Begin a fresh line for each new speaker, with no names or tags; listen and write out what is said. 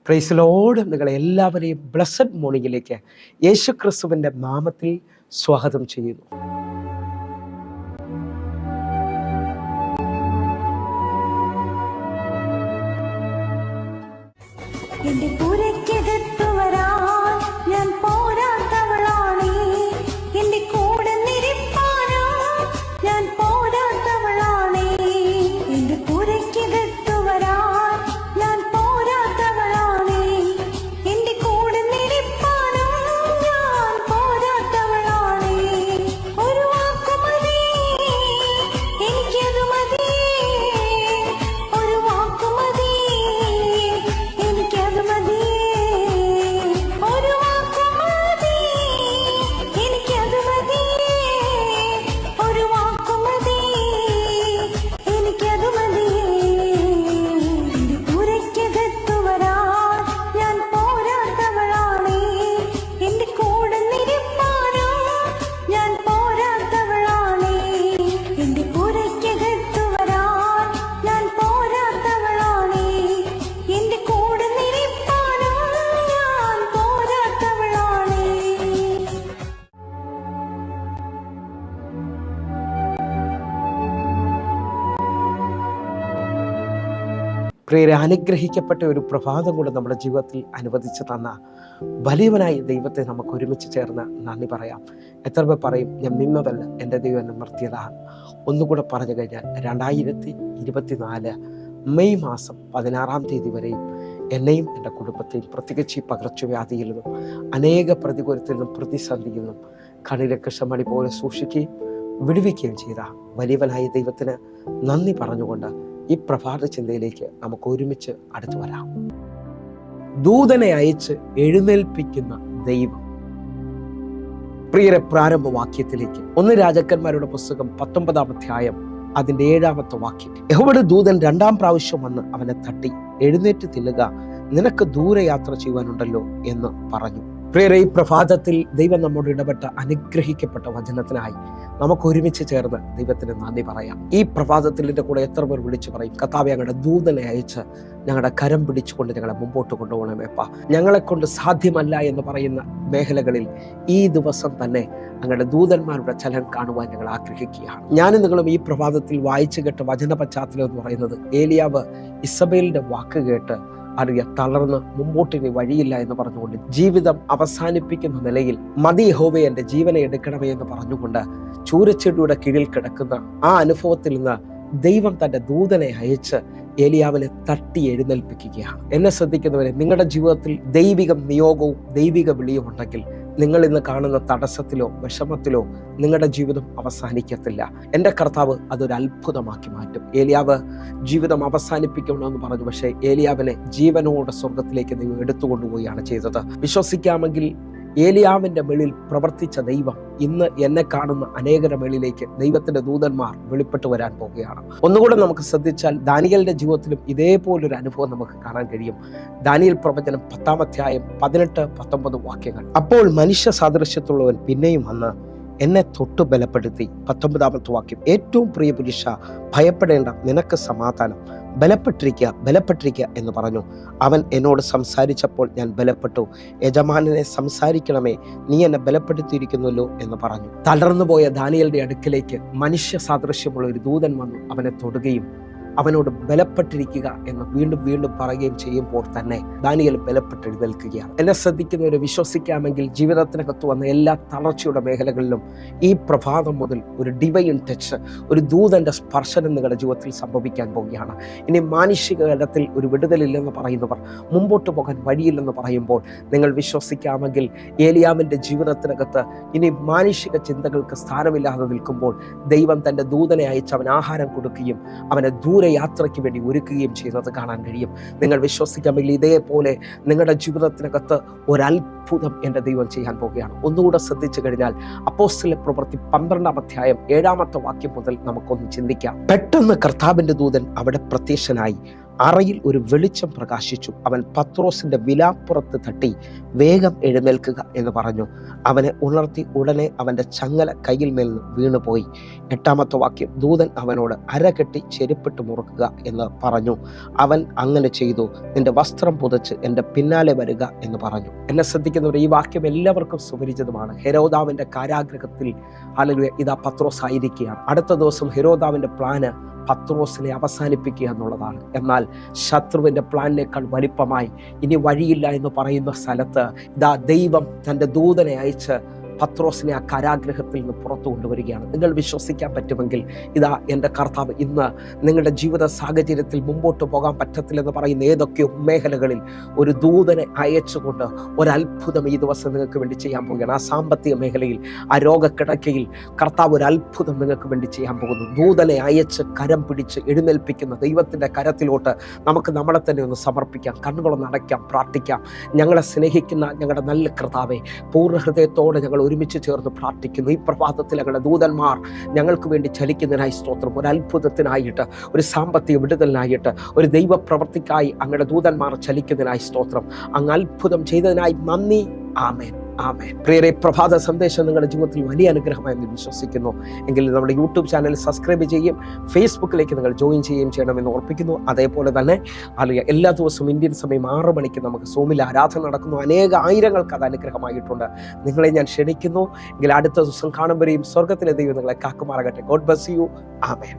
Praise Lord. നിങ്ങളെ എല്ലാവരെയും blessed മോർണിംഗിലേക്ക് യേശുക്രിസ്തുവിൻ്റെ നാമത്തിൽ സ്വാഗതം ചെയ്യുന്നു.
എന്റെ പുരയ്ക്കകത്തു വരാൻ ഞാൻ പോരാത്തവളാണേ, എന്റെ കൂടെ നിരപ്പാനോ ഞാൻ പോരാത്തവളാണേ. എന്റെ പുരയ്ക്കകത്തു വരാൻ ഞാൻ പോരാത്തവളാണേ, എന്റെ കൂടെ നിരപ്പാനോ ഞാൻ പോരാത്തവളാണേ. ഒരു വാക്കുമതി എനിക്കതു മതി, ഒരു വാക്കുമതി എനിക്കത് മതി, ഒരു വാക്കുമതി എനിക്കത് മതി, ഒരു വാക്കുമതി എനിക്കത് മതി. എന്റെ പുരയ്ക്കകത്തു വരാൻ ഞാൻ പോരാത്തവളാണേ, എന്റെ കൂടെ നിരപ്പാനോ ഞാൻ പോരാത്തവളാണേ. എന്റെ പുരയ്ക്കകത്തു വരാൻ ഞാൻ പോരാത്തവളാണേ, എന്റെ കൂടെ നിരപ്പാനോ ഞാൻ പോരാത്തവളാണേ.
പ്രിയരെ, അനുഗ്രഹിക്കപ്പെട്ട ഒരു പ്രഭാതം കൂടെ നമ്മുടെ ജീവിതത്തിൽ അനുവദിച്ചു തന്ന വലിയവനായ ദൈവത്തെ നമുക്ക് ഒരുമിച്ച് ചേർന്ന് നന്ദി പറയാം. എത്ര പേർ പറയും, ഞാൻ നിന്നതല്ല, എൻ്റെ ദൈവം എന്നെ നിർത്തിയതാണ്. ഒന്നുകൂടെ പറഞ്ഞു കഴിഞ്ഞാൽ 2024 മെയ് മാസം 16 തീയതി വരെയും എന്നെയും എൻ്റെ കുടുംബത്തെയും പ്രത്യേകിച്ച് ഈ പകർച്ചവ്യാധിയിൽ നിന്നും അനേക പ്രതികൂലത്തിൽ നിന്നും പ്രതിസന്ധിയിൽ നിന്നും കണ്ണിലെ കൃഷ്ണമണി പോലെ സൂക്ഷിക്കുകയും വിടുവിക്കുകയും ചെയ്ത വലിയവനായ ദൈവത്തിന് നന്ദി പറഞ്ഞുകൊണ്ട് ഈ പ്രഭാത ചിന്തയിലേക്ക് നമുക്ക് ഒരുമിച്ച് അടുത്തു വരാം. ദൂതനെ അയച്ച് എഴുന്നേൽപ്പിക്കുന്ന ദൈവം. പ്രിയരെ, പ്രാരംഭ വാക്യത്തിലേക്ക് 1 രാജാക്കന്മാരുടെ പുസ്തകം 19-ാം അധ്യായം അതിൻ്റെ 7-ാമത്തെ വാക്യം. യഹോവയുടെ ദൂതൻ 2-ാം പ്രാവശ്യം വന്ന് അവനെ തട്ടി, എഴുന്നേറ്റ് തിന്നുക, നിനക്ക് ദൂരയാത്ര ചെയ്യുവാനുണ്ടല്ലോ എന്ന് പറഞ്ഞു. പ്രിയരെ, ഈ പ്രഭാതത്തിൽ ദൈവം നമ്മോട് ഇടപെട്ട അനുഗ്രഹിക്കപ്പെട്ട വചനത്തിനായി നമുക്ക് ഒരുമിച്ച് ചേർന്ന് ദൈവത്തിന് നന്ദി പറയാം. ഈ പ്രഭാതത്തിൽ എൻ്റെ കൂടെ എത്ര പേർ വിളിച്ചു പറയും, കർത്താവേ, ഞങ്ങളുടെ ദൂതനെ അയച്ച് ഞങ്ങളുടെ കരം പിടിച്ചുകൊണ്ട് ഞങ്ങളെ മുമ്പോട്ട് കൊണ്ടുപോകണമേപ്പാ. ഞങ്ങളെ കൊണ്ട് സാധ്യമല്ല എന്ന് പറയുന്ന മേഖലകളിൽ ഈ ദിവസം തന്നെ ഞങ്ങളുടെ ദൂതന്മാരുടെ ചലനം കാണുവാൻ ഞങ്ങൾ ആഗ്രഹിക്കുകയാണ്. ഞാനും നിങ്ങളും ഈ പ്രഭാതത്തിൽ വായിച്ചു കേട്ട വചന പശ്ചാത്തലം എന്ന് പറയുന്നത്, ഏലിയാവ് ഇസബേലിന്റെ വാക്ക് കേട്ട് തളർന്ന് മുമ്പോട്ടിനി വഴിയില്ല എന്ന് പറഞ്ഞുകൊണ്ട് ജീവിതം അവസാനിപ്പിക്കുന്ന നിലയിൽ മതി യഹോവേ, എൻ്റെ ജീവനെ എടുക്കണമേ എന്ന് പറഞ്ഞുകൊണ്ട് ചൂരച്ചെടിയുടെ കീഴിൽ കിടക്കുന്ന ആ അനുഭവത്തിൽ നിന്ന് ദൈവം തൻ്റെ ദൂതനെ അയച്ച് ഏലിയാവിനെ തട്ടി എഴുന്നേൽപ്പിക്കുകയാണ്. എന്നെ ശ്രദ്ധിക്കുന്നവരെ, നിങ്ങളുടെ ജീവിതത്തിൽ ദൈവിക നിയോഗവും ദൈവിക വിളിയും ഉണ്ടെങ്കിൽ നിങ്ങൾ ഇന്ന് കാണുന്ന തടസ്സത്തിലോ വിഷമത്തിലോ നിങ്ങളുടെ ജീവിതം അവസാനിക്കത്തില്ല. എൻ്റെ കർത്താവ് അതൊരു അത്ഭുതമാക്കി മാറ്റും. ഏലിയാവ് ജീവിതം അവസാനിപ്പിക്കണമെന്ന് പറഞ്ഞു, പക്ഷേ ഏലിയാവിനെ ജീവനോടെ സ്വർഗത്തിലേക്ക് ദൈവം എടുത്തുകൊണ്ടുപോവുകയാണ് ചെയ്തത്. വിശ്വസിക്കാമെങ്കിൽ ഏലിയാവിൻ്റെ മേളിൽ പ്രവർത്തിച്ച ദൈവം ഇന്ന് എന്നെ കാണുന്ന അനേകരുടെ മേളിലേക്ക് ദൈവത്തിന്റെ ദൂതന്മാർ വെളിപ്പെട്ട് വരാൻ പോവുകയാണ്. ഒന്നുകൂടെ നമുക്ക് ശ്രദ്ധിച്ചാൽ ദാനിയേലിന്റെ ജീവിതത്തിലും ഇതേപോലൊരു അനുഭവം നമുക്ക് കാണാൻ കഴിയും. ദാനിയേൽ പ്രവചനം 10-ാം അധ്യായം 18-19 വാക്യങ്ങൾ. അപ്പോൾ മനുഷ്യ സാദൃശ്യത്തുള്ളവൻ പിന്നെയും വന്ന് എന്നെ തൊട്ട് ബലപ്പെടുത്തി. 19-ാമത്തെ വാക്യം. ഏറ്റവും പ്രിയ പുരുഷ, ഭയപ്പെടേണ്ട, നിനക്ക് സമാധാനം, ബലപ്പെട്ടിരിക്കുക എന്ന് പറഞ്ഞു. അവൻ എന്നോട് സംസാരിച്ചപ്പോൾ ഞാൻ ബലപ്പെട്ടു. യജമാനനെ സംസാരിക്കണമേ, നീ എന്നെ ബലപ്പെടുത്തിയിരിക്കുന്നുവല്ലോ എന്ന് പറഞ്ഞു. തളർന്നുപോയ ദാനിയേലിന്റെ അടുക്കിലേക്ക് മനുഷ്യ സാദൃശ്യമുള്ള ഒരു ദൂതൻ വന്നു അവനെ തൊടുകയും അവനോട് ബലപ്പെട്ടിരിക്കുക എന്ന് വീണ്ടും വീണ്ടും പറയുകയും ചെയ്യുമ്പോൾ തന്നെ ദാനിയേൽ ബലപ്പെട്ട് എഴുന്നേൽക്കുകയാണ്. എന്നെ ശ്രദ്ധിക്കുന്നവരെ, വിശ്വസിക്കാമെങ്കിൽ ജീവിതത്തിനകത്ത് വന്ന എല്ലാ തളർച്ചയുടെ മേഖലകളിലും ഈ പ്രഭാതം മുതൽ ഒരു ഡിവൈൻ ടച്ച്, ഒരു ദൂതന്റെ സ്പർശനം നിങ്ങളുടെ ജീവിതത്തിൽ സംഭവിക്കാൻ പോവുകയാണ്. ഇനി മാനുഷിക തലത്തിൽ ഒരു വിടുതലില്ലെന്ന് പറയുന്നവർ, മുമ്പോട്ട് പോകാൻ വഴിയില്ലെന്ന് പറയുമ്പോൾ നിങ്ങൾ വിശ്വസിക്കാമെങ്കിൽ ഏലിയാവിന്റെ ജീവിതത്തിനകത്ത് ഇനി മാനുഷിക ചിന്തകൾക്ക് സ്ഥാനമില്ലാതെ നിൽക്കുമ്പോൾ ദൈവം തൻ്റെ ദൂതനെ അയച്ച് അവൻ ആഹാരം കൊടുക്കുകയും അവനെ യാത്രയ്ക്ക് വേണ്ടി ഒരുക്കുകയും ചെയ്യുന്നത് കാണാൻ കഴിയും. നിങ്ങൾ വിശ്വസിക്കാമെങ്കിൽ ഇതേപോലെ നിങ്ങളുടെ ജീവിതത്തിനകത്ത് ഒരത്ഭുതം എൻ്റെ ദൈവം ചെയ്യാൻ പോവുകയാണ്. ഒന്നുകൂടെ ശ്രദ്ധിച്ചു കഴിഞ്ഞാൽ അപ്പോസ്തല പ്രവൃത്തി 12-ാം അധ്യായം 7-ാമത്തെ വാക്യം മുതൽ നമുക്കൊന്ന് ചിന്തിക്കാം. പെട്ടെന്ന് കർത്താവിന്റെ ദൂതൻ അവിടെ പ്രത്യക്ഷനായി അറയിൽ ഒരു വെളിച്ചം പ്രകാശിച്ചു. അവൻ പത്രോസിൻ്റെ വിലാപ്പുറത്ത് തട്ടി, വേഗം എഴുന്നേൽക്കുക എന്ന് പറഞ്ഞു. അവനെ ഉണർത്തി. ഉടനെ അവൻ്റെ ചങ്ങല കയ്യിൽ മേൽ വീണുപോയി. 8-ാമത്തെ വാക്യം, ദൂതൻ അവനോട് അരകെട്ടി ചെരുപ്പിട്ട് മുറുക്കുക എന്ന് പറഞ്ഞു. അവൻ അങ്ങനെ ചെയ്തു. നിന്റെ വസ്ത്രം പുതച്ച് എൻ്റെ പിന്നാലെ വരിക എന്ന് പറഞ്ഞു. എന്നെ ശ്രദ്ധിക്കുന്നവർ, ഈ വാക്യം എല്ലാവർക്കും സുപരിചിതമാണ്. ഹെരോദാവിൻ്റെ കാരാഗൃഹത്തിൽ ഹല്ലേലൂയ ഇതാ പത്രോസ് ആയിരിക്കുകയാണ്. അടുത്ത ദിവസം ഹെരോദാവിൻ്റെ പ്ലാന് പത്രോസിനെ അവസാനിപ്പിക്കുക എന്നുള്ളതാണ്. എന്നാൽ ശത്രുവിൻ്റെ പ്ലാനിനേക്കാൾ വലിപ്പമായി ഇനി വഴിയില്ല എന്ന് പറയുന്ന സ്ഥലത്ത് ഇതാ ദൈവം തൻ്റെ ദൂതനെ അയച്ച് പത്രോസിനെ ആ കാരാഗ്രഹത്തിൽ നിന്ന് പുറത്തു കൊണ്ടുവരികയാണ്. നിങ്ങൾ വിശ്വസിക്കാൻ പറ്റുമെങ്കിൽ ഇതാ എൻ്റെ കർത്താവ് ഇന്ന് നിങ്ങളുടെ ജീവിത സാഹചര്യത്തിൽ മുമ്പോട്ട് പോകാൻ പറ്റത്തില്ലെന്ന് പറയുന്ന ഏതൊക്കെയോ മേഖലകളിൽ ഒരു ദൂതനെ അയച്ചുകൊണ്ട് ഒരത്ഭുതം ഈ ദിവസം നിങ്ങൾക്ക് വേണ്ടി ചെയ്യാൻ പോവുകയാണ്. ആ സാമ്പത്തിക മേഖലയിൽ, ആ രോഗക്കിടക്കയിൽ കർത്താവ് ഒരു അത്ഭുതം നിങ്ങൾക്ക് വേണ്ടി ചെയ്യാൻ പോകുന്നു. ദൂതനെ അയച്ച് കരം പിടിച്ച് എഴുന്നേൽപ്പിക്കുന്ന ദൈവത്തിൻ്റെ കരത്തിലോട്ട് നമുക്ക് നമ്മളെ തന്നെ ഒന്ന് സമർപ്പിക്കാം. കണ്ണുകളൊന്ന് അടയ്ക്കാം, പ്രാർത്ഥിക്കാം. ഞങ്ങളെ സ്നേഹിക്കുന്ന ഞങ്ങളുടെ നല്ല കർത്താവേ, പൂർണ്ണ ഹൃദയത്തോടെ ഞങ്ങൾ ഒരുമിച്ച് ചേർന്ന് പ്രാർത്ഥിക്കുന്നു. ഈ പ്രഭാതത്തിൽ ഞങ്ങളുടെ ദൂതന്മാർ ഞങ്ങൾക്ക് വേണ്ടി ചലിക്കുന്നതിനായി സ്തോത്രം. ഒരു അത്ഭുതത്തിനായിട്ട്, ഒരു സാമ്പത്തിക വിടുതലിനായിട്ട്, ഒരു ദൈവ പ്രവൃത്തിക്കായി അങ്ങയുടെ ദൂതന്മാർ ചലിക്കുന്നതിനായി സ്തോത്രം. അങ്ങ് അത്ഭുതം ചെയ്തതിനായി നന്ദി. ആമേൻ, ആമേൻ. പ്രിയരെ, പ്രഭാത സന്ദേശം നിങ്ങളുടെ ജീവിതത്തിൽ വലിയ അനുഗ്രഹമായി എന്ന് വിശ്വസിക്കുന്നു. എങ്കിൽ നമ്മുടെ യൂട്യൂബ് ചാനൽ സബ്സ്ക്രൈബ് ചെയ്യും, ഫേസ്ബുക്കിലേക്ക് നിങ്ങൾ ജോയിൻ ചെയ്യുകയും ചെയ്യണമെന്ന് ഓർപ്പിക്കുന്നു. അതേപോലെ തന്നെ അല്ലെങ്കിൽ എല്ലാ ദിവസവും ഇന്ത്യൻ സമയം 6 മണിക്ക് നമുക്ക് സൂമിൽ ആരാധന നടക്കുന്നു. ആയിരങ്ങൾക്ക് അത് അനുഗ്രഹമായിട്ടുണ്ട്. നിങ്ങളെ ഞാൻ ക്ഷണിക്കുന്നു. എങ്കിൽ അടുത്ത ദിവസം കാണുമ്പോഴേയും സ്വർഗത്തിലെ ദൈവം നിങ്ങളെ കാക്കുമാറാകട്ടെ. God bless you. ആമേൻ.